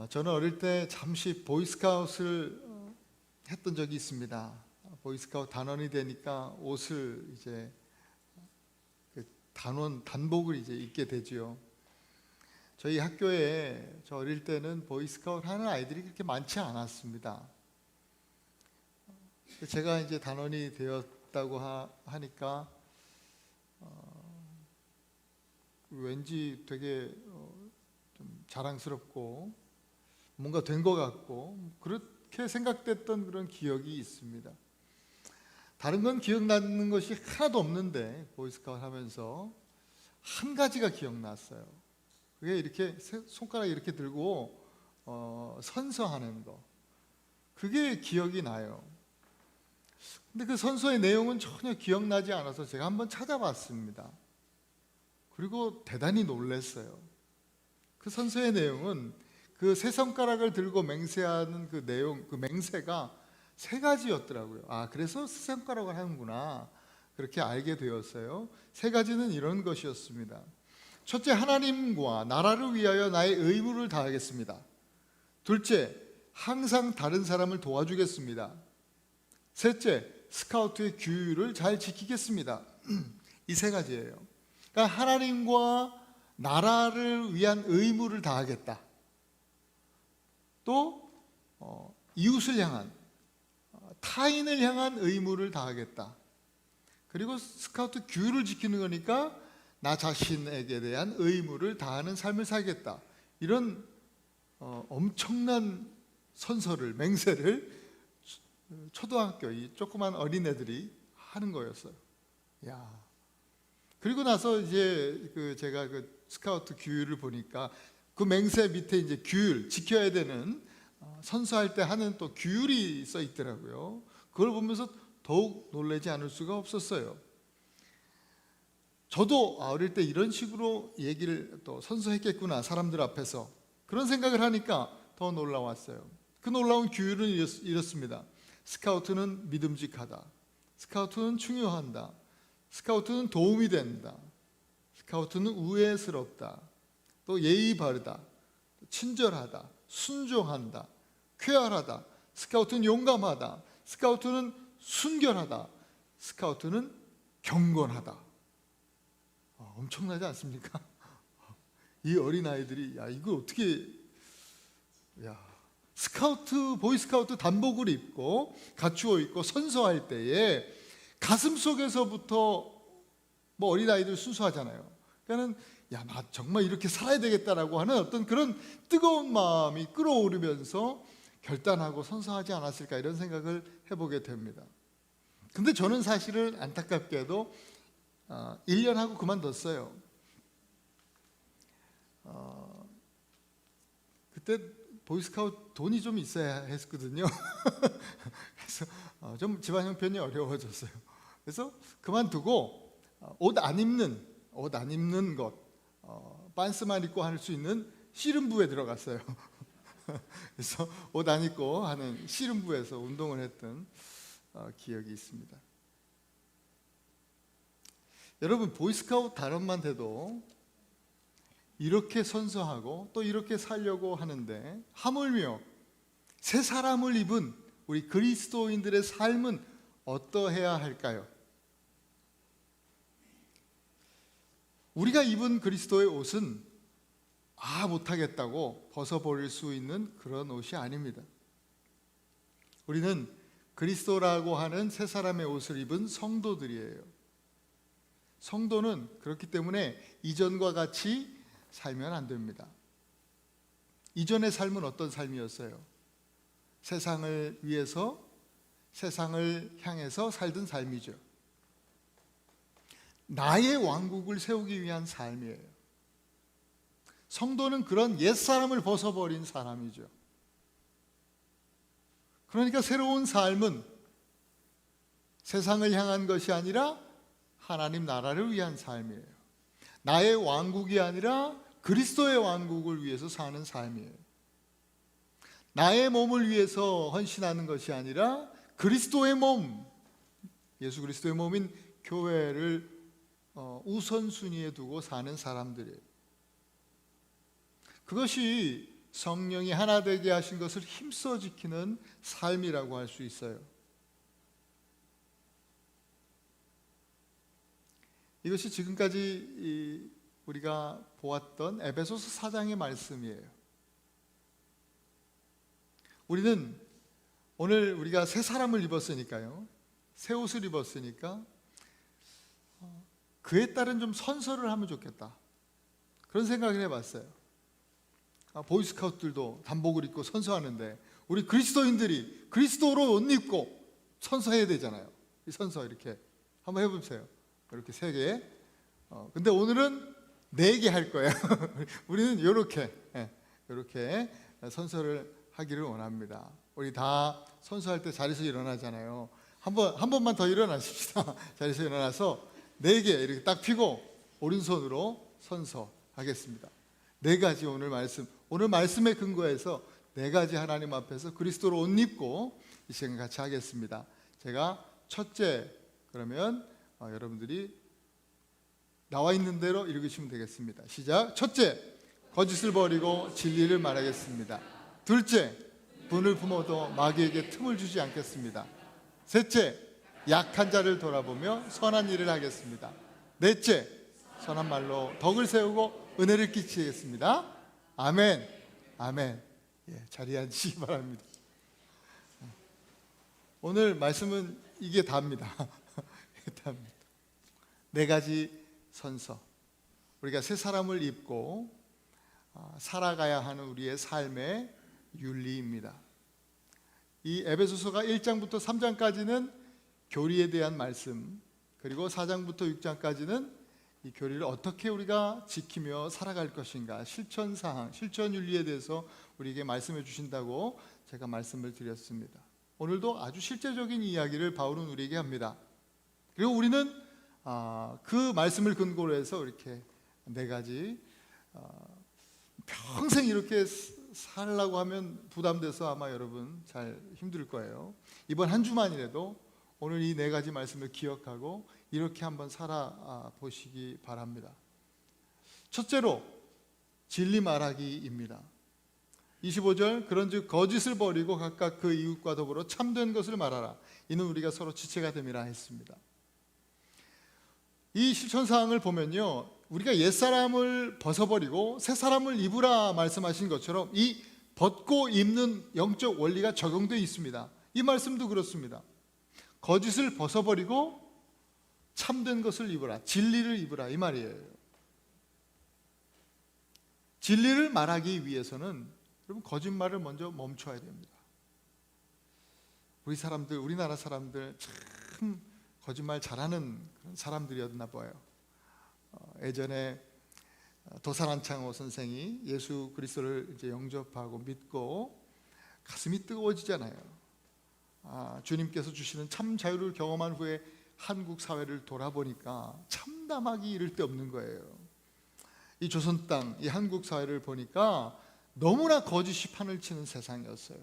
저는 어릴 때 잠시 보이스카웃을 했던 적이 있습니다. 보이스카웃 단원이 되니까 옷을 이제 단복을 이제 입게 되지요. 저희 학교에 저 어릴 때는 보이스카웃 하는 아이들이 그렇게 많지 않았습니다. 제가 이제 단원이 되었다고 하니까 왠지 되게 좀 자랑스럽고 뭔가 된 것 같고 그렇게 생각됐던 그런 기억이 있습니다. 다른 건 기억나는 것이 하나도 없는데 보이스카웃 하면서 한 가지가 기억났어요. 그게 이렇게 손가락 이렇게 들고 선서하는 거, 그게 기억이 나요. 근데 그 선서의 내용은 전혀 기억나지 않아서 제가 한번 찾아봤습니다. 그리고 대단히 놀랐어요. 그 선서의 내용은 그 세 손가락을 들고 맹세하는 그 내용, 그 맹세가 세 가지였더라고요. 그래서 세 손가락을 하는구나, 그렇게 알게 되었어요. 세 가지는 이런 것이었습니다. 첫째, 하나님과 나라를 위하여 나의 의무를 다하겠습니다. 둘째, 항상 다른 사람을 도와주겠습니다. 셋째, 스카우트의 규율을 잘 지키겠습니다. 이 세 가지예요. 그러니까 하나님과 나라를 위한 의무를 다하겠다. 또 이웃을 향한, 타인을 향한 의무를 다하겠다. 그리고 스카우트 규율을 지키는 거니까 나 자신에게 대한 의무를 다하는 삶을 살겠다. 이런 엄청난 선서를, 맹세를 초등학교 이 조그만 어린애들이 하는 거였어요. 그리고 나서 이제 제가 그 스카우트 규율을 보니까 그 맹세 밑에 이제 규율, 지켜야 되는, 선서할 때 하는 또 규율이 써 있더라고요. 그걸 보면서 더욱 놀라지 않을 수가 없었어요. 저도 어릴 때 이런 식으로 얘기를 또 선서했겠구나, 사람들 앞에서. 그런 생각을 하니까 더 놀라웠어요. 그 놀라운 규율은 이렇습니다. 스카우트는 믿음직하다. 스카우트는 중요한다. 스카우트는 도움이 된다. 스카우트는 우애스럽다. 또 예의 바르다. 친절하다. 순종한다. 쾌활하다. 스카우트는 용감하다. 스카우트는 순결하다. 스카우트는 경건하다. 엄청나지 않습니까? 이 어린아이들이 이거 어떻게, 스카우트, 보이스카우트 단복을 입고 갖추어 입고 선서할 때에 가슴 속에서부터, 어린아이들 순수하잖아요. 그러니까는 나 정말 이렇게 살아야 되겠다라고 하는 어떤 그런 뜨거운 마음이 끓어오르면서 결단하고 선서하지 않았을까, 이런 생각을 해보게 됩니다. 근데 저는 사실은 안타깝게도 1년 하고 그만뒀어요. 그때 보이스카우트 돈이 좀 있어야 했거든요. 그래서 좀 집안 형편이 어려워졌어요. 그래서 그만두고 옷 안 입는 것, 반스만 입고 할 수 있는 씨름부에 들어갔어요. 그래서 옷 안 입고 하는 씨름부에서 운동을 했던 기억이 있습니다. 여러분, 보이스카우트 단원만 돼도 이렇게 선서하고 또 이렇게 살려고 하는데, 하물며 새 사람을 입은 우리 그리스도인들의 삶은 어떠해야 할까요? 우리가 입은 그리스도의 옷은 못하겠다고 벗어버릴 수 있는 그런 옷이 아닙니다. 우리는 그리스도라고 하는 새 사람의 옷을 입은 성도들이에요. 성도는 그렇기 때문에 이전과 같이 살면 안 됩니다. 이전의 삶은 어떤 삶이었어요? 세상을 위해서, 세상을 향해서 살던 삶이죠. 나의 왕국을 세우기 위한 삶이에요. 성도는 그런 옛사람을 벗어버린 사람이죠. 그러니까 새로운 삶은 세상을 향한 것이 아니라 하나님 나라를 위한 삶이에요. 나의 왕국이 아니라 그리스도의 왕국을 위해서 사는 삶이에요. 나의 몸을 위해서 헌신하는 것이 아니라 그리스도의 몸, 예수 그리스도의 몸인 교회를 우선순위에 두고 사는 사람들이에요. 그것이 성령이 하나 되게 하신 것을 힘써 지키는 삶이라고 할 수 있어요. 이것이 지금까지 우리가 보았던 에베소서 4장의 말씀이에요. 우리는 오늘 우리가 새 사람을 입었으니까요, 새 옷을 입었으니까 그에 따른 좀 선서를 하면 좋겠다, 그런 생각을 해봤어요. 보이스카우트들도 단복을 입고 선서하는데 우리 그리스도인들이 그리스도로 옷 입고 선서해야 되잖아요. 이 선서 이렇게 한번 해보세요. 이렇게 3개. 근데 오늘은 4개 할 거예요. 우리는 이렇게 선서를 하기를 원합니다. 우리 다 선서할 때 자리에서 일어나잖아요. 한 번만 더 일어나십시다. 자리에서 일어나서 4개 이렇게 딱 펴고 오른손으로 선서하겠습니다. 4가지 오늘 말씀에 근거해서 4가지 하나님 앞에서 그리스도로 옷 입고 이 시간 같이 하겠습니다. 제가 첫째, 그러면 여러분들이 나와 있는 대로 읽으시면 되겠습니다. 시작. 첫째, 거짓을 버리고 진리를 말하겠습니다. 둘째, 분을 품어도 마귀에게 틈을 주지 않겠습니다. 셋째, 약한 자를 돌아보며 선한 일을 하겠습니다. 넷째, 선한 말로 덕을 세우고 은혜를 끼치겠습니다. 아멘. 아멘. 자리에 앉으시기 바랍니다. 오늘 말씀은 이게 답니다. 4가지 선서, 우리가 새 사람을 입고 살아가야 하는 우리의 삶의 윤리입니다. 이 에베소서가 1장부터 3장까지는 교리에 대한 말씀, 그리고 4장부터 6장까지는 이 교리를 어떻게 우리가 지키며 살아갈 것인가, 실천사항, 실천윤리에 대해서 우리에게 말씀해 주신다고 제가 말씀을 드렸습니다. 오늘도 아주 실제적인 이야기를 바울은 우리에게 합니다. 그리고 우리는 그 말씀을 근거로 해서 이렇게 4가지 평생 이렇게 살라고 하면 부담돼서 아마 여러분 잘 힘들 거예요. 이번 한 주만이라도 오늘 이 4가지 말씀을 기억하고 이렇게 한번 살아보시기 바랍니다. 첫째로 진리 말하기입니다. 25절, 그런즉 거짓을 버리고 각각 그 이웃과 더불어 참된 것을 말하라. 이는 우리가 서로 지체가 됨이라 했습니다. 이 실천사항을 보면요, 우리가 옛사람을 벗어버리고 새사람을 입으라 말씀하신 것처럼 이 벗고 입는 영적 원리가 적용되어 있습니다. 이 말씀도 그렇습니다. 거짓을 벗어버리고 참된 것을 입으라, 진리를 입으라, 이 말이에요. 진리를 말하기 위해서는 여러분 거짓말을 먼저 멈춰야 됩니다. 우리나라 사람들 참 거짓말 잘하는 그런 사람들이었나 봐요. 예전에 도산안창호 선생이 예수 그리스도를 이제 영접하고 믿고 가슴이 뜨거워지잖아요. 주님께서 주시는 참 자유를 경험한 후에 한국 사회를 돌아보니까 참담하기 이를 데 없는 거예요. 이 조선 땅, 이 한국 사회를 보니까 너무나 거짓이 판을 치는 세상이었어요.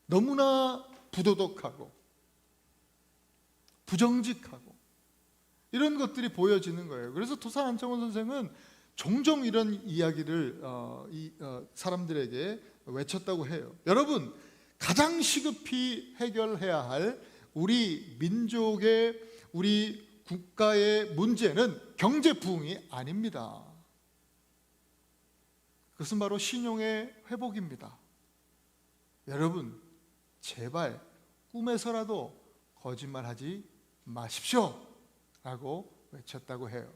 너무나 부도덕하고 부정직하고 이런 것들이 보여지는 거예요. 그래서 도산안창호 선생은 종종 이런 이야기를 사람들에게 외쳤다고 해요. 여러분, 가장 시급히 해결해야 할 우리 민족의, 우리 국가의 문제는 경제 부흥이 아닙니다. 그것은 바로 신용의 회복입니다. 여러분, 제발 꿈에서라도 거짓말하지 마십시오 라고 외쳤다고 해요.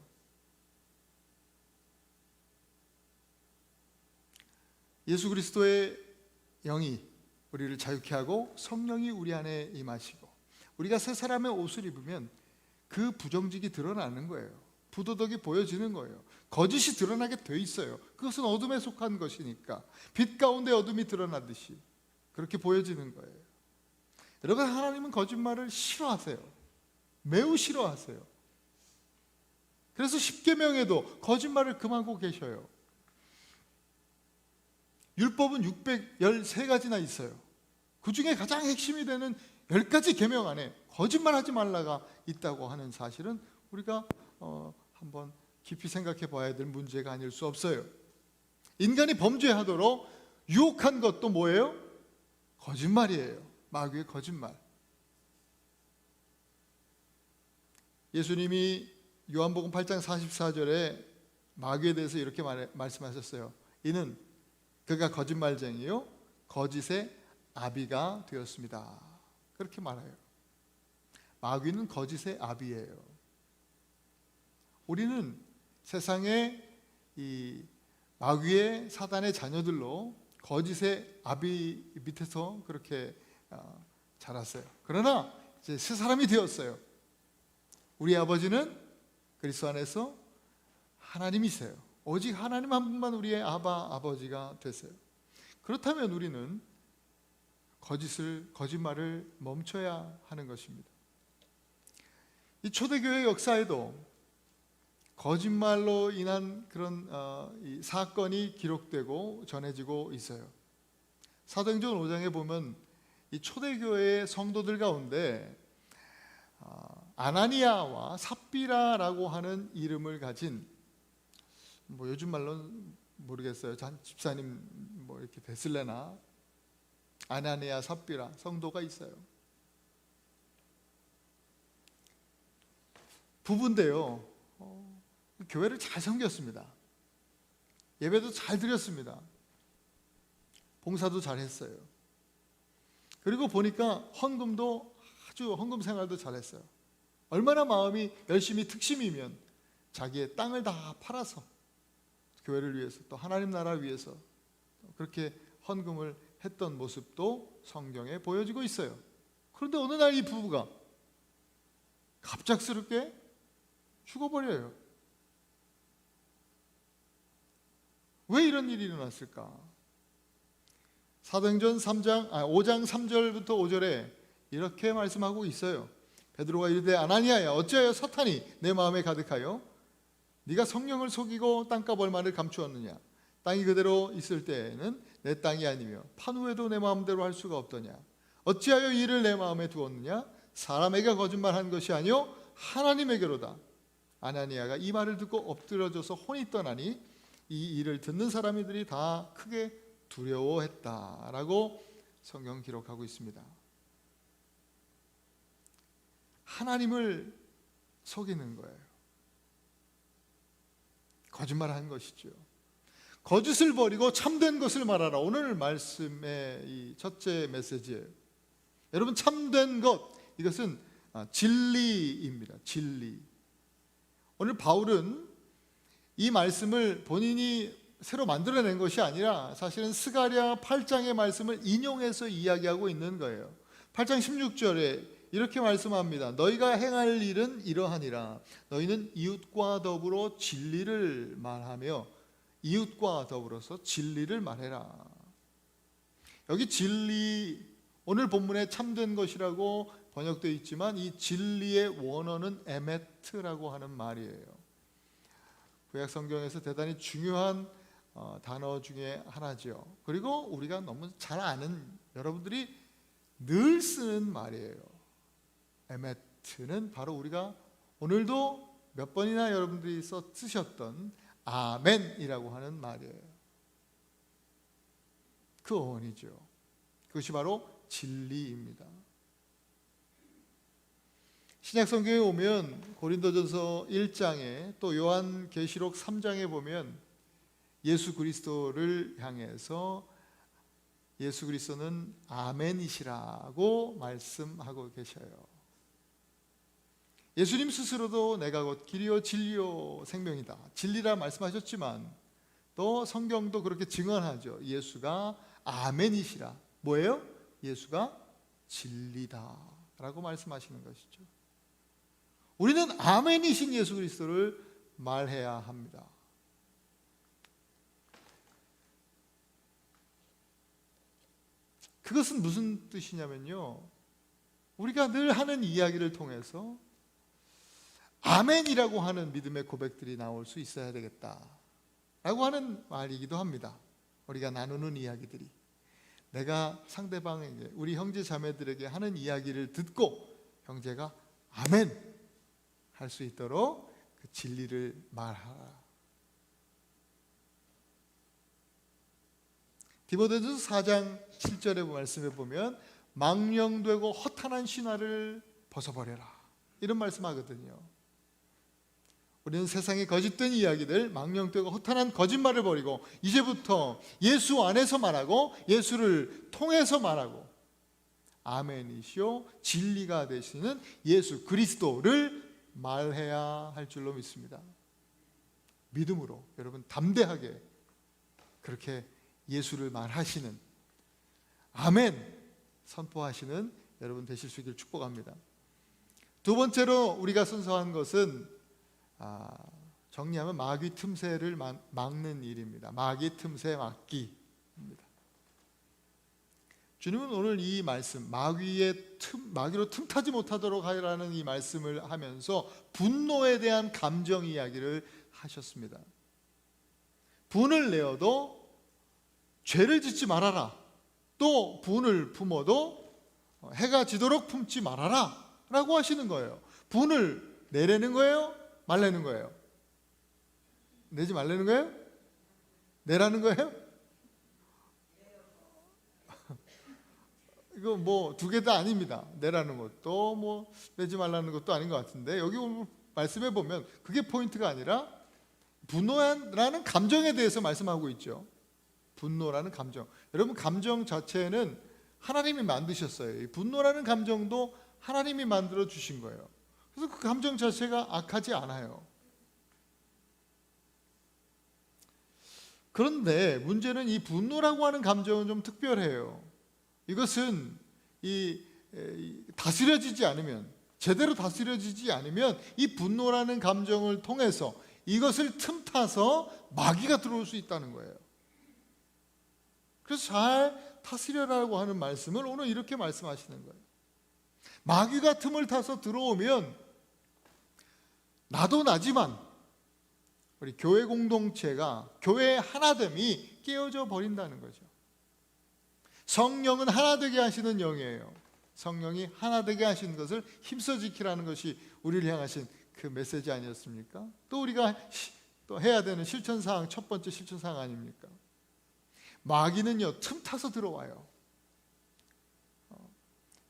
예수 그리스도의 영이 우리를 자유케 하고 성령이 우리 안에 임하시고 우리가 새 사람의 옷을 입으면 그 부정직이 드러나는 거예요. 부도덕이 보여지는 거예요. 거짓이 드러나게 돼 있어요. 그것은 어둠에 속한 것이니까 빛 가운데 어둠이 드러나듯이 그렇게 보여지는 거예요. 여러분, 하나님은 거짓말을 싫어하세요. 매우 싫어하세요. 그래서 십계명에도 거짓말을 금하고 계셔요. 율법은 613가지나 있어요. 그 중에 가장 핵심이 되는 10가지 계명 안에 거짓말하지 말라가 있다고 하는 사실은 우리가 한번 깊이 생각해 봐야 될 문제가 아닐 수 없어요. 인간이 범죄하도록 유혹한 것도 뭐예요? 거짓말이에요. 마귀의 거짓말. 예수님이 요한복음 8장 44절에 마귀에 대해서 이렇게 말씀하셨어요. 이는 그가 거짓말쟁이요 거짓의 아비가 되었습니다. 그렇게 말해요. 마귀는 거짓의 아비예요. 우리는 세상의 이 마귀의 사단의 자녀들로 거짓의 아비 밑에서 그렇게 자랐어요. 그러나 이제 새 사람이 되었어요. 우리 아버지는 그리스도 안에서 하나님이세요. 오직 하나님 한 분만 우리의 아버지가 되세요. 그렇다면 우리는 거짓말을 멈춰야 하는 것입니다. 이 초대교회 역사에도 거짓말로 인한 그런 이 사건이 기록되고 전해지고 있어요. 사도행전 5장에 보면 이 초대교회의 성도들 가운데 아나니아와 삽비라라고 하는 이름을 가진, 뭐 요즘 말로는 모르겠어요. 집사님 뭐 이렇게 됐을래나, 아나니아 삽비라 성도가 있어요. 부부인데요. 교회를 잘 섬겼습니다. 예배도 잘 드렸습니다. 봉사도 잘 했어요. 그리고 보니까 헌금 생활도 잘했어요. 얼마나 마음이 열심히 특심이면 자기의 땅을 다 팔아서 교회를 위해서 또 하나님 나라 위해서 그렇게 헌금을 했던 모습도 성경에 보여지고 있어요. 그런데 어느 날 이 부부가 갑작스럽게 죽어버려요. 왜 이런 일이 일어났을까? 사도행전 5장 3절부터 5절에 이렇게 말씀하고 있어요. 베드로가 이르되 아나니아야 어찌하여 사탄이 내 마음에 가득하여 네가 성령을 속이고 땅값 얼마를 감추었느냐? 땅이 그대로 있을 때에는 내 땅이 아니며 판 후에도 내 마음대로 할 수가 없더냐? 어찌하여 이 일을 내 마음에 두었느냐? 사람에게 거짓말한 것이 아니요 하나님에게로다. 아나니아가 이 말을 듣고 엎드려져서 혼이 떠나니 이 일을 듣는 사람들이 다 크게 두려워했다라고 성경 기록하고 있습니다. 하나님을 속이는 거예요. 거짓말한 것이죠. 거짓을 버리고 참된 것을 말하라. 오늘 말씀의 이 첫째 메시지예요. 여러분, 참된 것, 이것은 진리입니다. 진리. 오늘 바울은 이 말씀을 본인이 새로 만들어낸 것이 아니라 사실은 스가랴 8장의 말씀을 인용해서 이야기하고 있는 거예요. 8장 16절에 이렇게 말씀합니다. 너희가 행할 일은 이러하니라. 너희는 이웃과 더불어 진리를 말하며 이웃과 더불어서 진리를 말해라. 여기 진리, 오늘 본문에 참된 것이라고 번역되어 있지만 이 진리의 원어는 에메트라고 하는 말이에요. 구약 성경에서 대단히 중요한 단어 중에 하나죠. 그리고 우리가 너무 잘 아는, 여러분들이 늘 쓰는 말이에요. 에메트는 바로 우리가 오늘도 몇 번이나 여러분들이 쓰셨던 아멘이라고 하는 말이에요. 그 어원이죠. 그것이 바로 진리입니다. 신약성경에 오면 고린도전서 1장에 또 요한계시록 3장에 보면 예수 그리스도를 향해서 예수 그리스도는 아멘이시라고 말씀하고 계셔요. 예수님 스스로도 내가 곧 길이요 진리요 생명이다, 진리라 말씀하셨지만 또 성경도 그렇게 증언하죠. 예수가 아멘이시라. 뭐예요? 예수가 진리다 라고 말씀하시는 것이죠. 우리는 아멘이신 예수 그리스도를 말해야 합니다. 그것은 무슨 뜻이냐면요, 우리가 늘 하는 이야기를 통해서 아멘이라고 하는 믿음의 고백들이 나올 수 있어야 되겠다 라고 하는 말이기도 합니다. 우리가 나누는 이야기들이, 내가 상대방에게, 우리 형제 자매들에게 하는 이야기를 듣고 형제가 아멘 할 수 있도록 그 진리를 말하라. 디모데전서 4장 7절의 말씀에 보면 망령되고 허탄한 신화를 벗어버려라, 이런 말씀하거든요. 우리는 세상의 거짓된 이야기들, 망령되고 허탄한 거짓말을 버리고 이제부터 예수 안에서 말하고 예수를 통해서 말하고 아멘이시오 진리가 되시는 예수 그리스도를 말해야 할 줄로 믿습니다. 믿음으로 여러분 담대하게 그렇게 예수를 말하시는, 아멘 선포하시는 여러분 되실 수 있기를 축복합니다. 두 번째로 우리가 순서한 것은 정리하면 마귀 틈새를 막는 일입니다. 마귀 틈새 막기입니다. 주님은 오늘 이 말씀, 마귀로 틈타지 못하도록 하라는 이 말씀을 하면서 분노에 대한 감정 이야기를 하셨습니다. 분을 내어도 죄를 짓지 말아라. 또 분을 품어도 해가 지도록 품지 말아라 라고 하시는 거예요. 분을 내려는 거예요? 말라는 거예요? 내지 말라는 거예요? 내라는 거예요? 이거 뭐 두 개 다 아닙니다. 내라는 것도 뭐 내지 말라는 것도 아닌 것 같은데, 여기 말씀해 보면 그게 포인트가 아니라 분노라는 감정에 대해서 말씀하고 있죠. 분노라는 감정. 여러분, 감정 자체는 하나님이 만드셨어요. 이 분노라는 감정도 하나님이 만들어 주신 거예요. 그래서 그 감정 자체가 악하지 않아요. 그런데 문제는 이 분노라고 하는 감정은 좀 특별해요. 이것은 다스려지지 않으면, 제대로 다스려지지 않으면 이 분노라는 감정을 통해서 이것을 틈타서 마귀가 들어올 수 있다는 거예요. 그래서 잘 다스려라고 하는 말씀을 오늘 이렇게 말씀하시는 거예요. 마귀가 틈을 타서 들어오면 나도 나지만 우리 교회 공동체가, 교회의 하나됨이 깨어져 버린다는 거죠. 성령은 하나 되게 하시는 영이에요. 성령이 하나 되게 하시는 것을 힘써 지키라는 것이 우리를 향하신 그 메시지 아니었습니까? 또 우리가 또 해야 되는 실천사항, 첫 번째 실천사항 아닙니까? 마귀는요, 틈 타서 들어와요.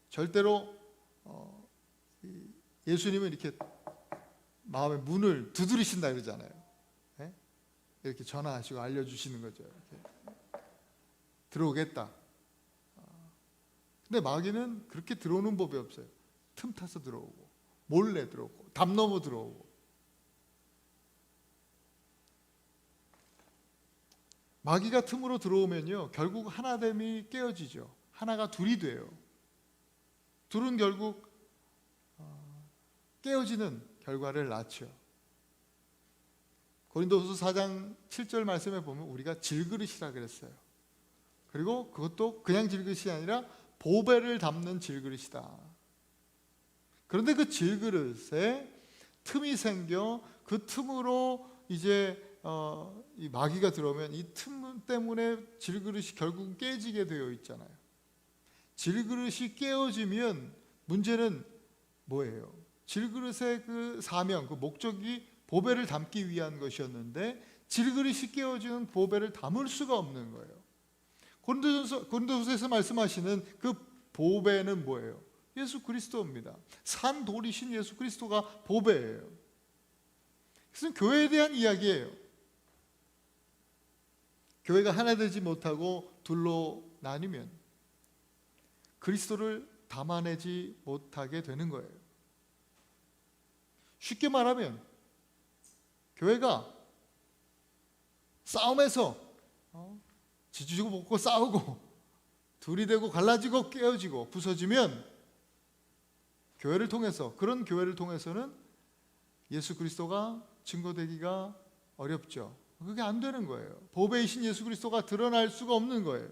절대로 예수님은 이렇게 마음의 문을 두드리신다 그러잖아요. 네? 이렇게 전화하시고 알려주시는 거죠. 이렇게. 들어오겠다. 근데 마귀는 그렇게 들어오는 법이 없어요. 틈 타서 들어오고, 몰래 들어오고, 담 넘어 들어오고. 마귀가 틈으로 들어오면요, 결국 하나됨이 깨어지죠. 하나가 둘이 돼요. 둘은 결국 깨어지는 결과를 낳죠. 고린도후서 4장 7절 말씀에 보면 우리가 질그릇이라 그랬어요. 그리고 그것도 그냥 질그릇이 아니라 보배를 담는 질그릇이다. 그런데 그 질그릇에 틈이 생겨 그 틈으로 이제 이 마귀가 들어오면 이 틈 때문에 질그릇이 결국은 깨지게 되어 있잖아요. 질그릇이 깨어지면 문제는 뭐예요? 질그릇의 그 사명, 그 목적이 보배를 담기 위한 것이었는데 질그릇이 깨어지는 보배를 담을 수가 없는 거예요. 고린도후서에서 말씀하시는 그 보배는 뭐예요? 예수 그리스도입니다. 산 돌이신 예수 그리스도가 보배예요. 그것은 교회에 대한 이야기예요. 교회가 하나 되지 못하고 둘로 나뉘면 그리스도를 담아내지 못하게 되는 거예요. 쉽게 말하면 교회가 싸움에서 지지고 볶고 싸우고 둘이 되고 갈라지고 깨어지고 부서지면 교회를 통해서, 그런 교회를 통해서는 예수 그리스도가 증거되기가 어렵죠. 그게 안 되는 거예요. 보배이신 예수 그리스도가 드러날 수가 없는 거예요.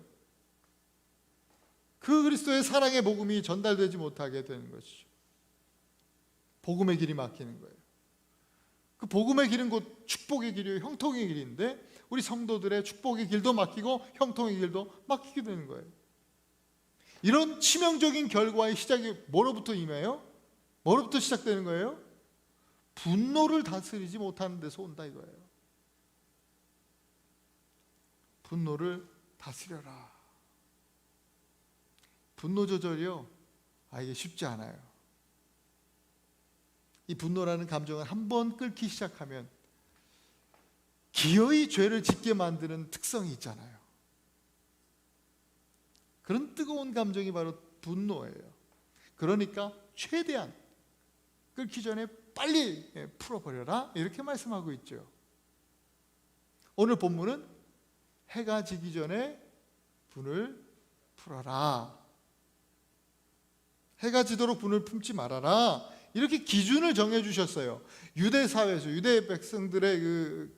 그 그리스도의 사랑의 복음이 전달되지 못하게 되는 것이죠. 복음의 길이 막히는 거예요. 그 복음의 길은 곧 축복의 길이에요. 형통의 길인데 우리 성도들의 축복의 길도 막히고 형통의 길도 막히게 되는 거예요. 이런 치명적인 결과의 시작이 뭐로부터 임해요? 뭐로부터 시작되는 거예요? 분노를 다스리지 못하는 데서 온다 이거예요. 분노를 다스려라. 분노 조절이요, 이게 쉽지 않아요. 이 분노라는 감정은 한번 끓기 시작하면 기어이 죄를 짓게 만드는 특성이 있잖아요. 그런 뜨거운 감정이 바로 분노예요. 그러니까 최대한 끓기 전에 빨리 풀어버려라, 이렇게 말씀하고 있죠. 오늘 본문은 해가 지기 전에 분을 풀어라, 해가 지도록 분을 품지 말아라, 이렇게 기준을 정해 주셨어요. 유대 사회에서, 유대 백성들의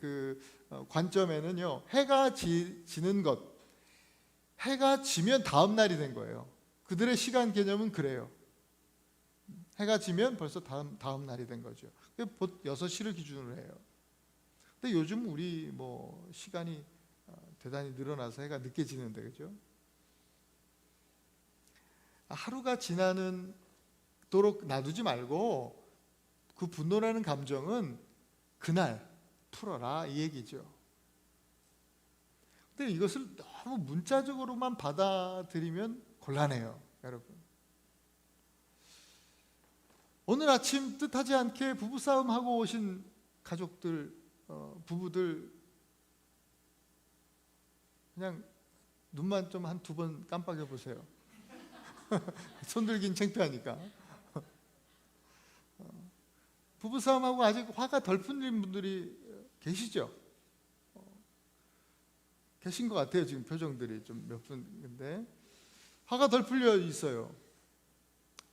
관점에는요, 해가 지는 것, 해가 지면 다음 날이 된 거예요. 그들의 시간 개념은 그래요. 해가 지면 벌써 다음 날이 된 거죠. 6시를 기준으로 해요. 근데 요즘 우리 시간이 대단히 늘어나서 해가 늦게 지는데, 그죠? 하루가 지나도록 놔두지 말고 그 분노라는 감정은 그날 풀어라, 이 얘기죠. 근데 이것을 너무 문자적으로만 받아들이면 곤란해요, 여러분. 오늘 아침 뜻하지 않게 부부싸움 하고 오신 가족들, 부부들, 그냥 눈만 좀 한 2번 깜빡여 보세요. 손 들긴 창피하니까. 부부싸움하고 아직 화가 덜 풀린 분들이 계시죠? 계신 것 같아요. 지금 표정들이 좀 몇 분인데 화가 덜 풀려 있어요.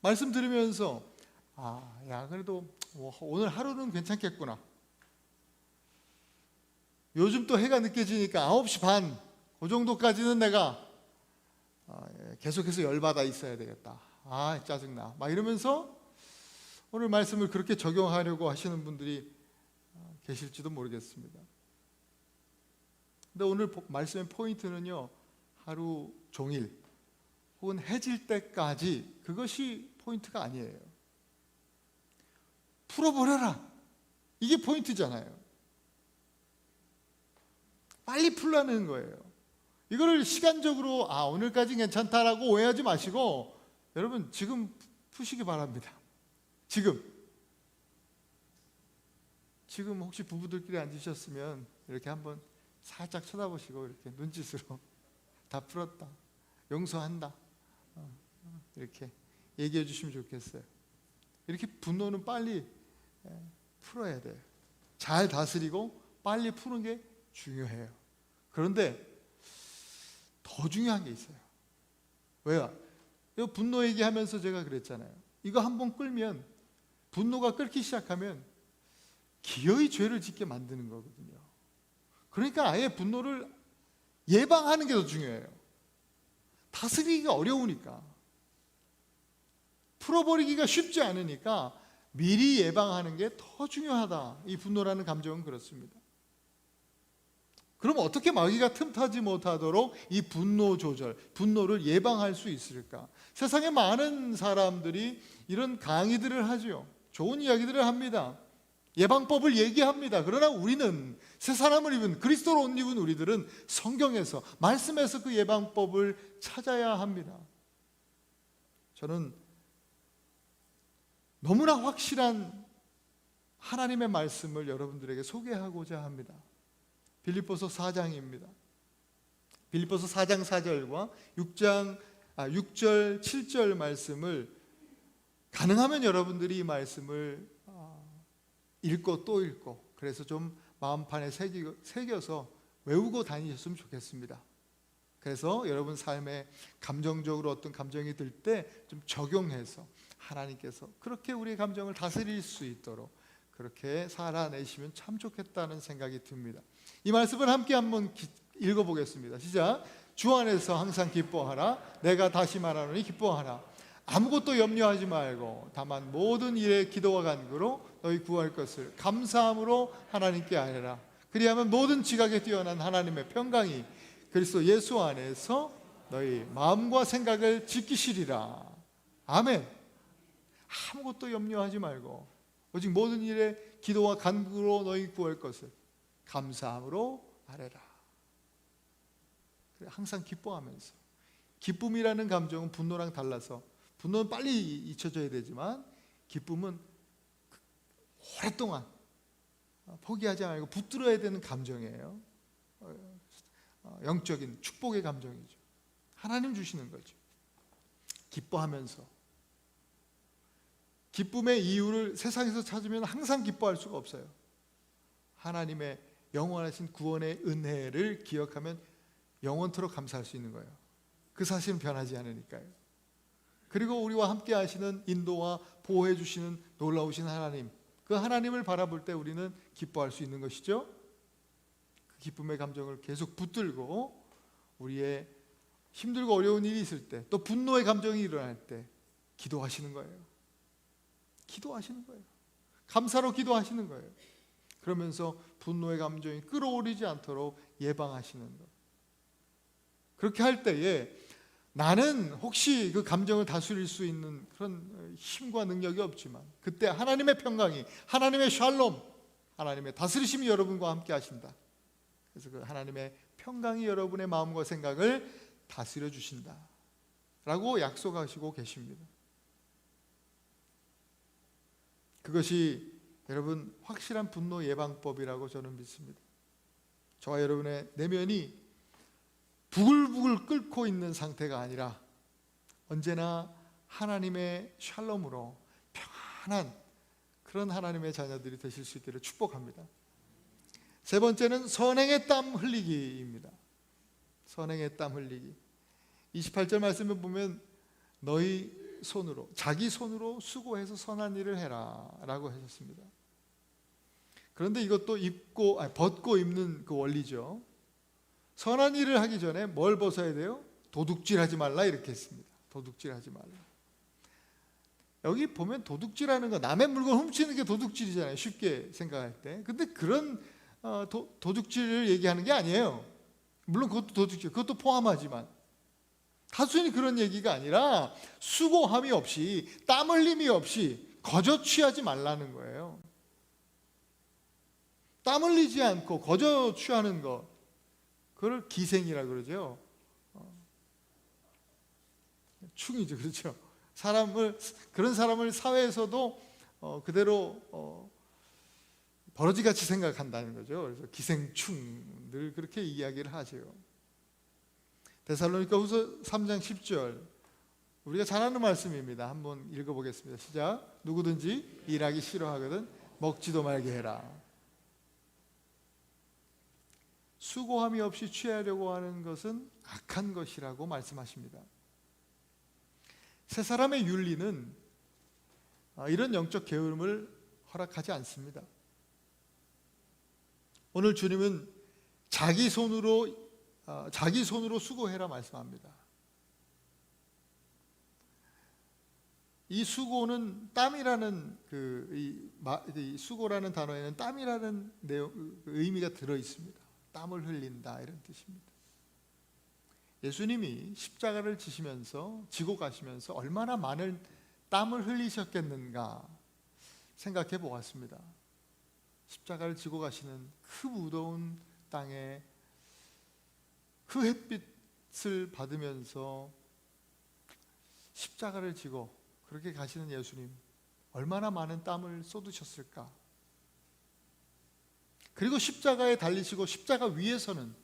말씀 들으면서 그래도 오늘 하루는 괜찮겠구나. 요즘 또 해가 늦게 지니까 9시 반, 그 정도까지는 내가 계속해서 열받아 있어야 되겠다. 짜증나. 막 이러면서 오늘 말씀을 그렇게 적용하려고 하시는 분들이 계실지도 모르겠습니다. 근데 오늘 말씀의 포인트는요, 하루 종일 혹은 해질 때까지, 그것이 포인트가 아니에요. 풀어버려라, 이게 포인트잖아요. 빨리 풀라는 거예요. 이거를 시간적으로 오늘까지 괜찮다라고 오해하지 마시고, 여러분 지금 푸시기 바랍니다. 지금 혹시 부부들끼리 앉으셨으면 이렇게 한번 살짝 쳐다보시고, 이렇게 눈짓으로 다 풀었다, 용서한다, 이렇게 얘기해 주시면 좋겠어요. 이렇게 분노는 빨리 풀어야 돼요. 잘 다스리고 빨리 푸는 게 중요해요. 그런데 더 중요한 게 있어요. 왜요? 이 분노 얘기하면서 제가 그랬잖아요. 이거 한번 끌면, 분노가 끓기 시작하면 기어이 죄를 짓게 만드는 거거든요. 그러니까 아예 분노를 예방하는 게 더 중요해요. 다스리기가 어려우니까, 풀어버리기가 쉽지 않으니까 미리 예방하는 게 더 중요하다. 이 분노라는 감정은 그렇습니다. 그럼 어떻게 마귀가 틈타지 못하도록 이 분노 조절, 분노를 예방할 수 있을까? 세상에 많은 사람들이 이런 강의들을 하죠. 좋은 이야기들을 합니다. 예방법을 얘기합니다. 그러나 우리는, 새 사람을 입은, 그리스도로 옷 입은 우리들은 성경에서, 말씀에서 그 예방법을 찾아야 합니다. 저는 너무나 확실한 하나님의 말씀을 여러분들에게 소개하고자 합니다. 빌립보서 4장입니다. 빌립보서 4장 4절과 6절 7절 말씀을, 가능하면 여러분들이 이 말씀을 읽고 또 읽고, 그래서 좀 마음판에 새겨서 외우고 다니셨으면 좋겠습니다. 그래서 여러분 삶에 감정적으로 어떤 감정이 들 때 좀 적용해서 하나님께서 그렇게 우리의 감정을 다스릴 수 있도록 그렇게 살아내시면 참 좋겠다는 생각이 듭니다. 이 말씀을 함께 한번 읽어보겠습니다. 시작. 주 안에서 항상 기뻐하라. 내가 다시 말하노니 기뻐하라. 아무것도 염려하지 말고 다만 모든 일에 기도와 간구로 너희 구할 것을 감사함으로 하나님께 아뢰라. 그리하면 모든 지각에 뛰어난 하나님의 평강이 그리스도 예수 안에서 너희 마음과 생각을 지키시리라. 아멘. 아무것도 염려하지 말고 오직 모든 일에 기도와 간구로 너희 구할 것을 감사함으로 아뢰라. 항상 기뻐하면서. 기쁨이라는 감정은 분노랑 달라서, 분노는 빨리 잊혀져야 되지만 기쁨은 오랫동안 포기하지 말고 붙들어야 되는 감정이에요. 영적인 축복의 감정이죠. 하나님 주시는 거죠. 기뻐하면서. 기쁨의 이유를 세상에서 찾으면 항상 기뻐할 수가 없어요. 하나님의 영원하신 구원의 은혜를 기억하면 영원토록 감사할 수 있는 거예요. 그 사실은 변하지 않으니까요. 그리고 우리와 함께 하시는 인도와 보호해 주시는 놀라우신 하나님, 그 하나님을 바라볼 때 우리는 기뻐할 수 있는 것이죠. 그 기쁨의 감정을 계속 붙들고 우리의 힘들고 어려운 일이 있을 때, 또 분노의 감정이 일어날 때 기도하시는 거예요. 기도하시는 거예요. 감사로 기도하시는 거예요. 그러면서 분노의 감정이 끌어오르지 않도록 예방하시는 것. 그렇게 할 때에 나는 혹시 그 감정을 다스릴 수 있는 그런 힘과 능력이 없지만 그때 하나님의 평강이, 하나님의 샬롬, 하나님의 다스리심이 여러분과 함께 하신다. 그래서 그 하나님의 평강이 여러분의 마음과 생각을 다스려 주신다 라고 약속하시고 계십니다. 그것이 여러분 확실한 분노 예방법이라고 저는 믿습니다. 저와 여러분의 내면이 부글부글 끓고 있는 상태가 아니라 언제나 하나님의 샬롬으로 평안한 그런 하나님의 자녀들이 되실 수 있기를 축복합니다. 세 번째는 선행의 땀 흘리기입니다. 선행의 땀 흘리기. 28절 말씀을 보면 너희 손으로, 자기 손으로 수고해서 선한 일을 해라 라고 하셨습니다. 그런데 이것도 벗고 입는 그 원리죠. 선한 일을 하기 전에 뭘 벗어야 돼요? 도둑질하지 말라 이렇게 했습니다. 도둑질하지 말라. 여기 보면 도둑질하는 거, 남의 물건 훔치는 게 도둑질이잖아요. 쉽게 생각할 때. 근데 그런 도둑질을 얘기하는 게 아니에요. 물론 그것도 도둑질, 그것도 포함하지만 단순히 그런 얘기가 아니라 수고함이 없이, 땀 흘림이 없이 거저 취하지 말라는 거예요. 땀 흘리지 않고 거저 취하는 것, 그걸 기생이라 그러죠. 충이죠, 그렇죠. 그런 사람을 사회에서도 그대로 버러지같이 생각한다는 거죠. 그래서 기생충, 늘 그렇게 이야기를 하죠. 데살로니가후서 3장 10절, 우리가 잘 아는 말씀입니다. 한번 읽어보겠습니다. 시작. 누구든지 일하기 싫어하거든 먹지도 말게 해라. 수고함이 없이 취하려고 하는 것은 악한 것이라고 말씀하십니다. 세 사람의 윤리는 이런 영적 게으름을 허락하지 않습니다. 오늘 주님은 자기 손으로 수고해라 말씀합니다. 이 수고는 땀이라는 이 수고라는 단어에는 땀이라는 의미가 들어 있습니다. 땀을 흘린다 이런 뜻입니다. 예수님이 십자가를 지고 가시면서 얼마나 많은 땀을 흘리셨겠는가 생각해 보았습니다. 십자가를 지고 가시는 그 무더운 땅에 그 햇빛을 받으면서 십자가를 지고 그렇게 가시는 예수님, 얼마나 많은 땀을 쏟으셨을까. 그리고 십자가에 달리시고 십자가 위에서는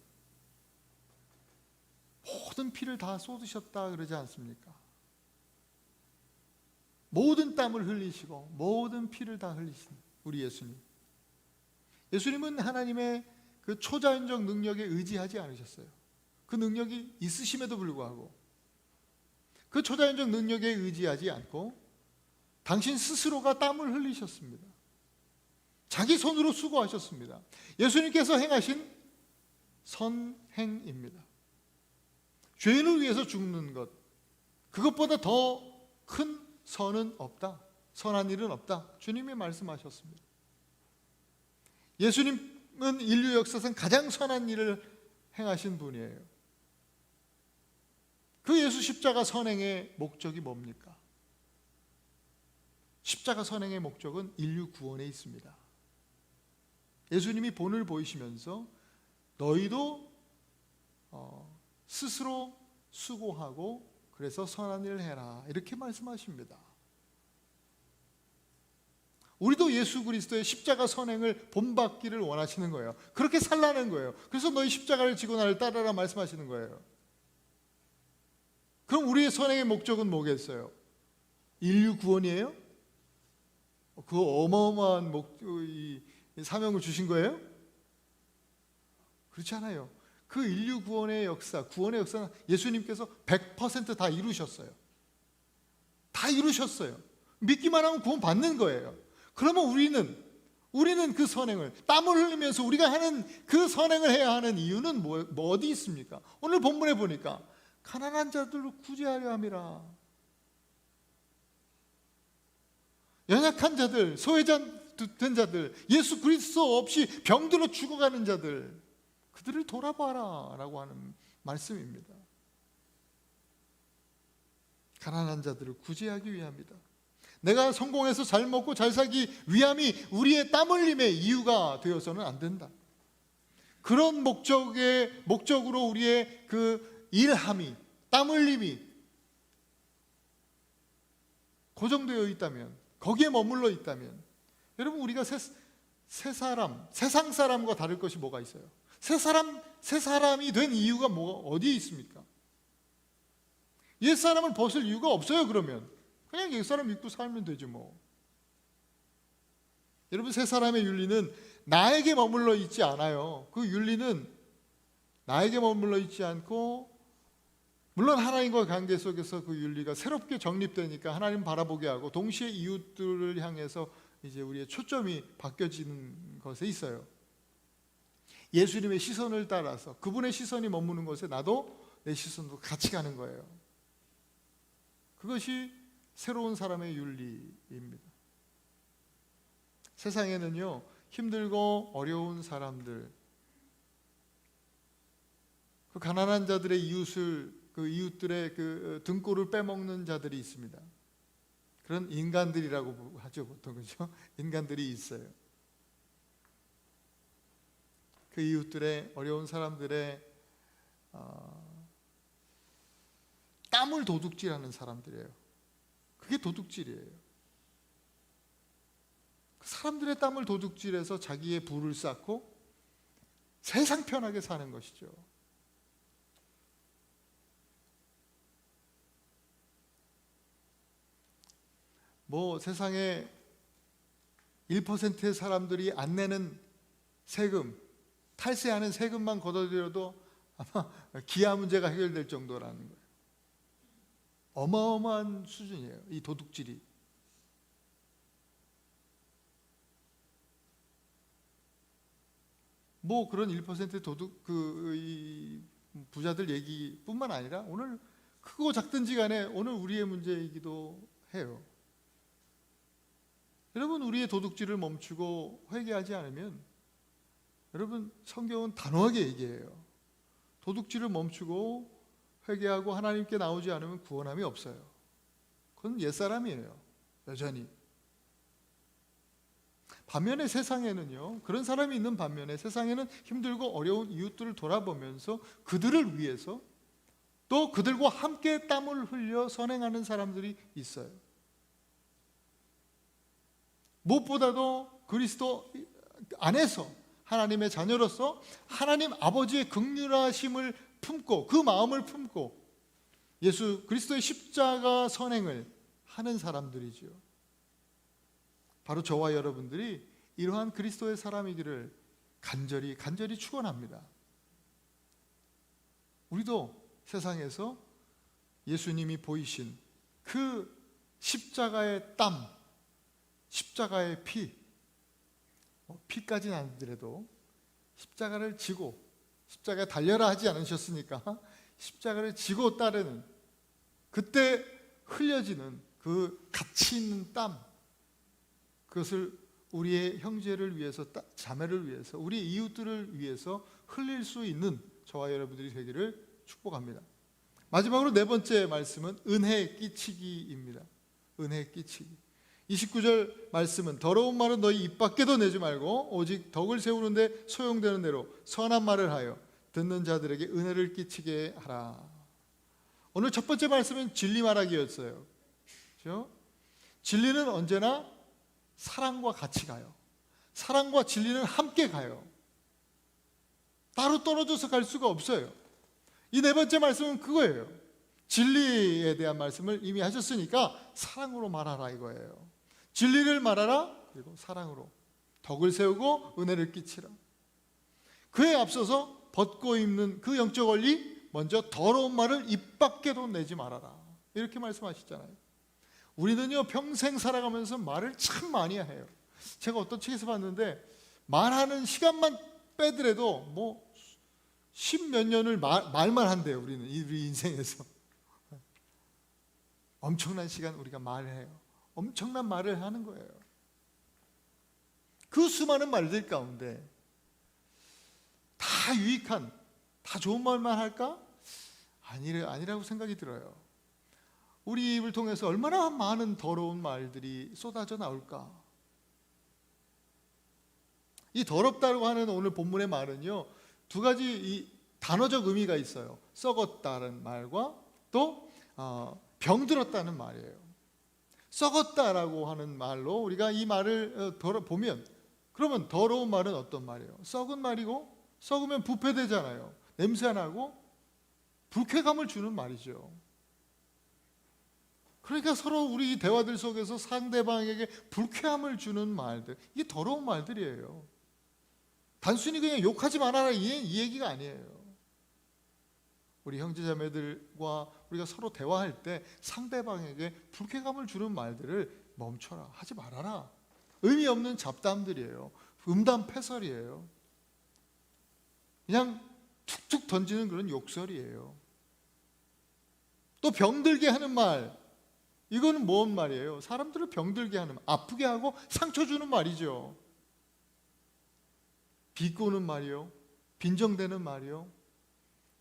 모든 피를 다 쏟으셨다 그러지 않습니까? 모든 땀을 흘리시고 모든 피를 다 흘리신 우리 예수님. 예수님은 하나님의 그 초자연적 능력에 의지하지 않으셨어요. 그 능력이 있으심에도 불구하고 그 초자연적 능력에 의지하지 않고 당신 스스로가 땀을 흘리셨습니다. 자기 손으로 수고하셨습니다. 예수님께서 행하신 선행입니다. 죄인을 위해서 죽는 것, 그것보다 더 큰 선은 없다. 선한 일은 없다. 주님이 말씀하셨습니다. 예수님은 인류 역사상 가장 선한 일을 행하신 분이에요. 그 예수 십자가 선행의 목적이 뭡니까? 십자가 선행의 목적은 인류 구원에 있습니다. 예수님이 본을 보이시면서 너희도 스스로 수고하고 그래서 선한 일을 해라, 이렇게 말씀하십니다. 우리도 예수 그리스도의 십자가 선행을 본받기를 원하시는 거예요. 그렇게 살라는 거예요. 그래서 너희 십자가를 지고 나를 따르라 말씀하시는 거예요. 그럼 우리의 선행의 목적은 뭐겠어요? 인류 구원이에요? 그 어마어마한 사명을 주신 거예요? 그렇지 않아요. 그 인류 구원의 역사는 예수님께서 100% 다 이루셨어요. 다 이루셨어요. 믿기만 하면 구원 받는 거예요. 그러면 우리는 그 선행을, 땀을 흘리면서 우리가 하는 그 선행을 해야 하는 이유는 뭐 어디 있습니까? 오늘 본문에 보니까 가난한 자들을 구제하려 함이라. 연약한 자들, 소외된 자들, 예수 그리스도 없이 병들어 죽어가는 자들, 그들을 돌아봐라 라고 하는 말씀입니다. 가난한 자들을 구제하기 위함이다. 내가 성공해서 잘 먹고 잘 살기 위함이 우리의 땀 흘림의 이유가 되어서는 안 된다. 그런 목적으로 우리의 그 일함이, 땀 흘림이 고정되어 있다면, 거기에 머물러 있다면, 여러분, 우리가 세상 사람과 다를 것이 뭐가 있어요? 새 사람이 된 이유가 어디에 있습니까? 옛 사람을 벗을 이유가 없어요. 그러면 그냥 옛 사람 믿고 살면 되지 뭐. 여러분, 새 사람의 윤리는 나에게 머물러 있지 않아요. 그 윤리는 나에게 머물러 있지 않고, 물론 하나님과 관계 속에서 그 윤리가 새롭게 정립되니까 하나님 바라보게 하고, 동시에 이웃들을 향해서 이제 우리의 초점이 바뀌어지는 것에 있어요. 예수님의 시선을 따라서 그분의 시선이 머무는 곳에 나도 내 시선도 같이 가는 거예요. 그것이 새로운 사람의 윤리입니다. 세상에는요, 힘들고 어려운 사람들, 그 가난한 자들의 이웃들의 그 등골을 빼먹는 자들이 있습니다. 그런 인간들이라고 하죠, 보통. 그죠? 인간들이 있어요. 그 이웃들의, 어려운 사람들의 땀을 도둑질하는 사람들이에요. 그게 도둑질이에요. 그 사람들의 땀을 도둑질해서 자기의 부를 쌓고 세상 편하게 사는 것이죠. 뭐 세상에 1%의 사람들이 안 내는 세금, 탈세하는 세금만 걷어들여도 아마 기아 문제가 해결될 정도라는 거예요. 어마어마한 수준이에요, 이 도둑질이. 뭐 그런 1%의 이 부자들 얘기뿐만 아니라 오늘 크고 작든지 간에 오늘 우리의 문제이기도 해요. 여러분, 우리의 도둑질을 멈추고 회개하지 않으면, 여러분, 성경은 단호하게 얘기해요. 도둑질을 멈추고 회개하고 하나님께 나오지 않으면 구원함이 없어요. 그건 옛사람이에요, 여전히. 반면에 세상에는요, 그런 사람이 있는 반면에 세상에는 힘들고 어려운 이웃들을 돌아보면서 그들을 위해서, 또 그들과 함께 땀을 흘려 선행하는 사람들이 있어요. 무엇보다도 그리스도 안에서 하나님의 자녀로서 하나님 아버지의 긍휼하심을 품고, 그 마음을 품고 예수 그리스도의 십자가 선행을 하는 사람들이지요. 바로 저와 여러분들이 이러한 그리스도의 사람이기를 간절히 축원합니다. 우리도 세상에서 예수님이 보이신 그 십자가의 땀, 십자가의 피까지는 아니더라도 십자가를 지고, 십자가에 달려라 하지 않으셨으니까 십자가를 지고 따르는, 그때 흘려지는 그 가치 있는 땀, 그것을 우리의 형제를 위해서, 자매를 위해서, 우리 이웃들을 위해서 흘릴 수 있는 저와 여러분들이 되기를 축복합니다. 마지막으로 네 번째 말씀은 은혜 끼치기입니다. 은혜 끼치기. 29절 말씀은 더러운 말은 너희 입 밖에도 내지 말고 오직 덕을 세우는데 소용되는 대로 선한 말을 하여 듣는 자들에게 은혜를 끼치게 하라. 오늘 첫 번째 말씀은 진리 말하기였어요. 그렇죠? 진리는 언제나 사랑과 같이 가요. 사랑과 진리는 함께 가요. 따로 떨어져서 갈 수가 없어요. 이 네 번째 말씀은 그거예요. 진리에 대한 말씀을 이미 하셨으니까 사랑으로 말하라 이거예요. 진리를 말하라, 그리고 사랑으로 덕을 세우고 은혜를 끼치라. 그에 앞서서 벗고 입는 그 영적 원리, 먼저 더러운 말을 입 밖에도 내지 말아라, 이렇게 말씀하시잖아요. 우리는요 평생 살아가면서 말을 참 많이 해요. 제가 어떤 책에서 봤는데 말하는 시간만 빼더라도 뭐 10몇 년을 말만 한대요. 우리 인생에서 엄청난 시간 우리가 말해요. 엄청난 말을 하는 거예요. 그 수많은 말들 가운데 다 유익한, 다 좋은 말만 할까? 아니라고 생각이 들어요. 우리 입을 통해서 얼마나 많은 더러운 말들이 쏟아져 나올까? 이 더럽다고 하는 오늘 본문의 말은요, 두 가지 이 단어적 의미가 있어요. 썩었다는 말과 또 병들었다는 말이에요. 썩었다라고 하는 말로 우리가 이 말을 보면, 그러면 더러운 말은 어떤 말이에요? 썩은 말이고, 썩으면 부패되잖아요. 냄새나고 불쾌감을 주는 말이죠. 그러니까 서로 우리 대화들 속에서 상대방에게 불쾌함을 주는 말들, 이게 더러운 말들이에요. 단순히 그냥 욕하지 말아라 이 얘기가 아니에요. 우리 형제자매들과 우리가 서로 대화할 때 상대방에게 불쾌감을 주는 말들을 멈춰라, 하지 말아라. 의미 없는 잡담들이에요. 음담패설이에요. 그냥 툭툭 던지는 그런 욕설이에요. 또 병들게 하는 말, 이거는 뭔 말이에요? 사람들을 병들게 하는 말, 아프게 하고 상처 주는 말이죠. 비꼬는 말이요, 빈정대는 말이요,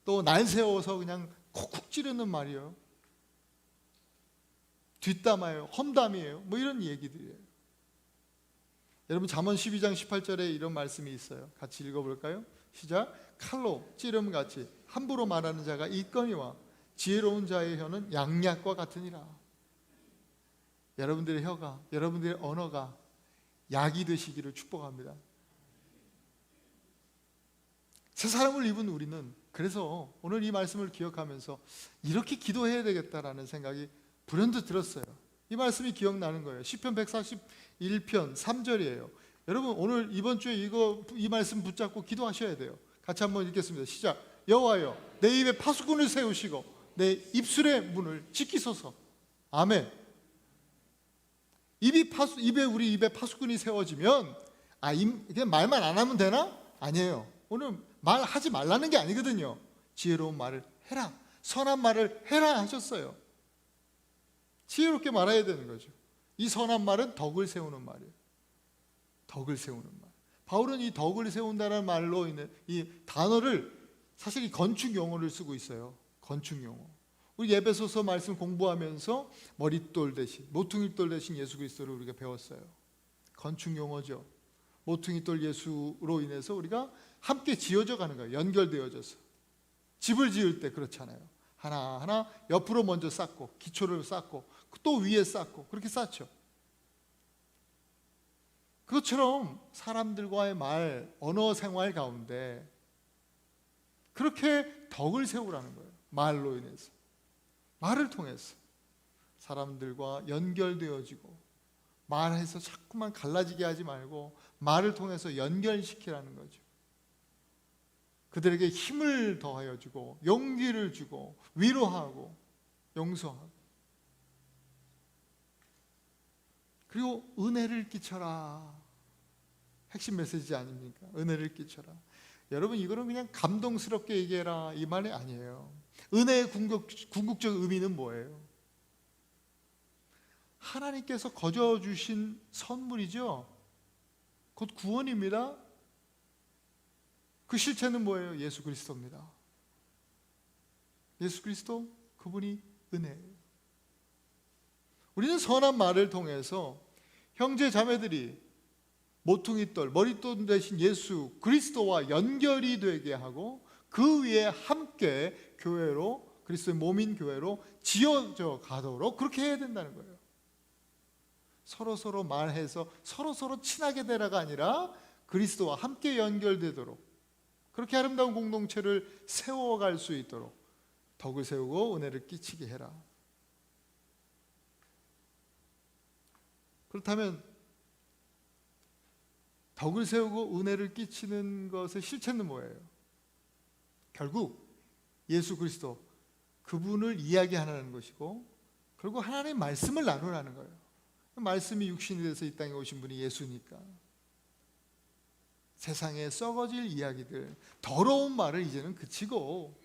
또 날 세워서 그냥 콕콕 찌르는 말이요, 뒷담화예요, 험담이에요, 뭐 이런 얘기들이에요. 여러분 잠언 12장 18절에 이런 말씀이 있어요. 같이 읽어볼까요? 시작. 칼로 찌름같이 함부로 말하는 자가 있거니와 지혜로운 자의 혀는 양약과 같으니라. 여러분들의 혀가, 여러분들의 언어가 약이 되시기를 축복합니다. 새 사람을 입은 우리는 그래서 오늘 이 말씀을 기억하면서 이렇게 기도해야 되겠다라는 생각이 불현듯 들었어요. 이 말씀이 기억나는 거예요. 시편 141편 3절이에요. 여러분 오늘 이번 주에 이 말씀 붙잡고 기도하셔야 돼요. 같이 한번 읽겠습니다. 시작. 여호와여 내 입에 파수꾼을 세우시고 내 입술의 문을 지키소서. 아멘. 우리 입에 파수꾼이 세워지면 그냥 말만 안 하면 되나? 아니에요. 오늘 말하지 말라는 게 아니거든요. 지혜로운 말을 해라, 선한 말을 해라 하셨어요. 지혜롭게 말해야 되는 거죠. 이 선한 말은 덕을 세우는 말이에요. 덕을 세우는 말. 바울은 이 덕을 세운다는 말로 있는 이 단어를 사실 이 건축 용어를 쓰고 있어요. 건축 용어. 우리 에베소서 말씀 공부하면서 머릿돌 대신, 모퉁이돌 대신 예수 그리스도를 우리가 배웠어요. 건축 용어죠. 모퉁이돌 예수로 인해서 우리가 함께 지어져 가는 거예요. 연결되어져서. 집을 지을 때 그렇잖아요. 하나하나 옆으로 먼저 쌓고, 기초를 쌓고, 또 위에 쌓고, 그렇게 쌓죠. 그것처럼 사람들과의 말, 언어 생활 가운데 그렇게 덕을 세우라는 거예요. 말로 인해서. 말을 통해서 사람들과 연결되어지고, 말해서 자꾸만 갈라지게 하지 말고 말을 통해서 연결시키라는 거죠. 그들에게 힘을 더하여 주고 용기를 주고 위로하고 용서하고, 그리고 은혜를 끼쳐라. 핵심 메시지 아닙니까? 은혜를 끼쳐라. 여러분 이거는 그냥 감동스럽게 얘기해라 이 말이 아니에요. 은혜의 궁극적 의미는 뭐예요? 하나님께서 거저 주신 선물이죠. 곧 구원입니다. 그 실체는 뭐예요? 예수 그리스도입니다. 예수 그리스도, 그분이 은혜예요. 우리는 선한 말을 통해서 형제 자매들이 모퉁이돌, 머릿돌 대신 예수 그리스도와 연결이 되게 하고, 그 위에 함께 교회로, 그리스도의 몸인 교회로 지어져 가도록 그렇게 해야 된다는 거예요. 서로 말해서 서로 친하게 되라가 아니라 그리스도와 함께 연결되도록, 그렇게 아름다운 공동체를 세워갈 수 있도록 덕을 세우고 은혜를 끼치게 해라. 그렇다면 덕을 세우고 은혜를 끼치는 것의 실체는 뭐예요? 결국 예수 그리스도, 그분을 이야기하는 것이고, 그리고 하나님의 말씀을 나누라는 거예요. 말씀이 육신이 돼서 이 땅에 오신 분이 예수니까 세상에 썩어질 이야기들, 더러운 말을 이제는 그치고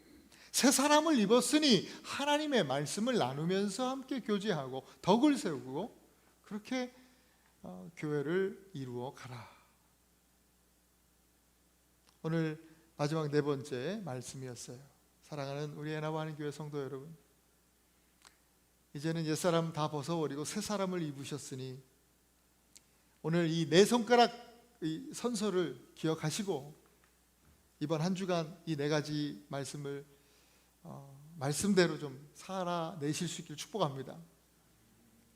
새 사람을 입었으니 하나님의 말씀을 나누면서 함께 교제하고 덕을 세우고 그렇게 교회를 이루어 가라. 오늘 마지막 네 번째 말씀이었어요. 사랑하는 우리 애나바하는 교회 성도 여러분, 이제는 옛사람 다 벗어버리고 새 사람을 입으셨으니 오늘 이 네 손가락 이 선서를 기억하시고 이번 한 주간 이 네 가지 말씀을 말씀대로 좀 살아내실 수 있기를 축복합니다.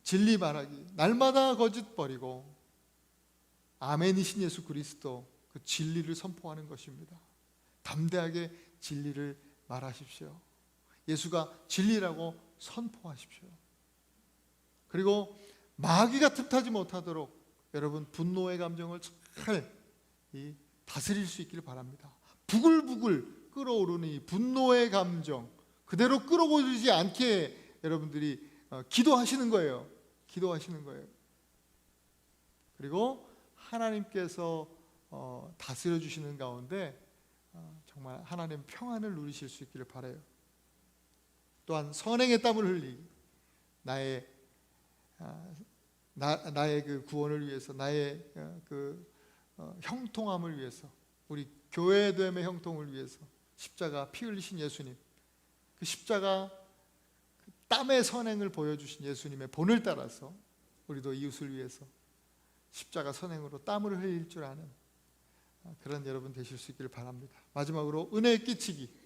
진리 말하기, 날마다 거짓 버리고 아멘이신 예수 그리스도 그 진리를 선포하는 것입니다. 담대하게 진리를 말하십시오. 예수가 진리라고 선포하십시오. 그리고 마귀가 틈타지 못하도록 여러분 분노의 감정을 잘 다스릴 수 있기를 바랍니다. 부글부글 끓어오르는 이 분노의 감정 그대로 끌어오르지 않게 여러분들이 기도하시는 거예요. 기도하시는 거예요. 그리고 하나님께서 다스려 주시는 가운데 정말 하나님 평안을 누리실 수 있기를 바라요. 또한 선행의 땀을 흘리기, 나의 그 구원을 위해서, 나의 그 형통함을 위해서, 우리 교회됨의 형통을 위해서 십자가 피 흘리신 예수님, 그 십자가 그 땀의 선행을 보여주신 예수님의 본을 따라서 우리도 이웃을 위해서 십자가 선행으로 땀을 흘릴 줄 아는 그런 여러분 되실 수 있기를 바랍니다. 마지막으로 은혜 끼치기.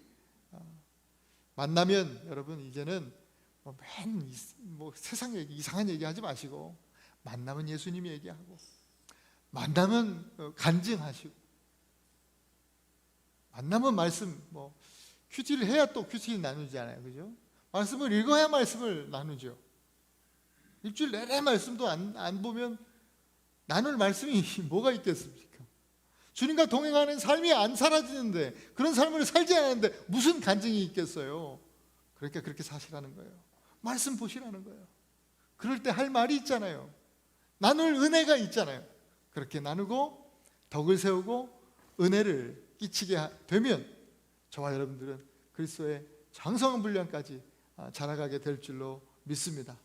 만나면 여러분 이제는 세상 얘기, 이상한 얘기 하지 마시고 만나면 예수님 얘기하고, 만나면 간증하시고, 만나면 말씀 큐티를 해야 또 큐티를 나누잖아요, 그죠? 말씀을 읽어야 말씀을 나누죠. 일주일 내내 말씀도 안 보면 나눌 말씀이 뭐가 있겠습니까? 주님과 동행하는 삶이 안 사라지는데, 그런 삶을 살지 않았는데 무슨 간증이 있겠어요? 그러니까 그렇게 사시라는 거예요. 말씀 보시라는 거예요. 그럴 때 할 말이 있잖아요. 나눌 은혜가 있잖아요. 그렇게 나누고 덕을 세우고 은혜를 끼치게 되면 저와 여러분들은 그리스도의 장성한 분량까지 자라가게 될 줄로 믿습니다.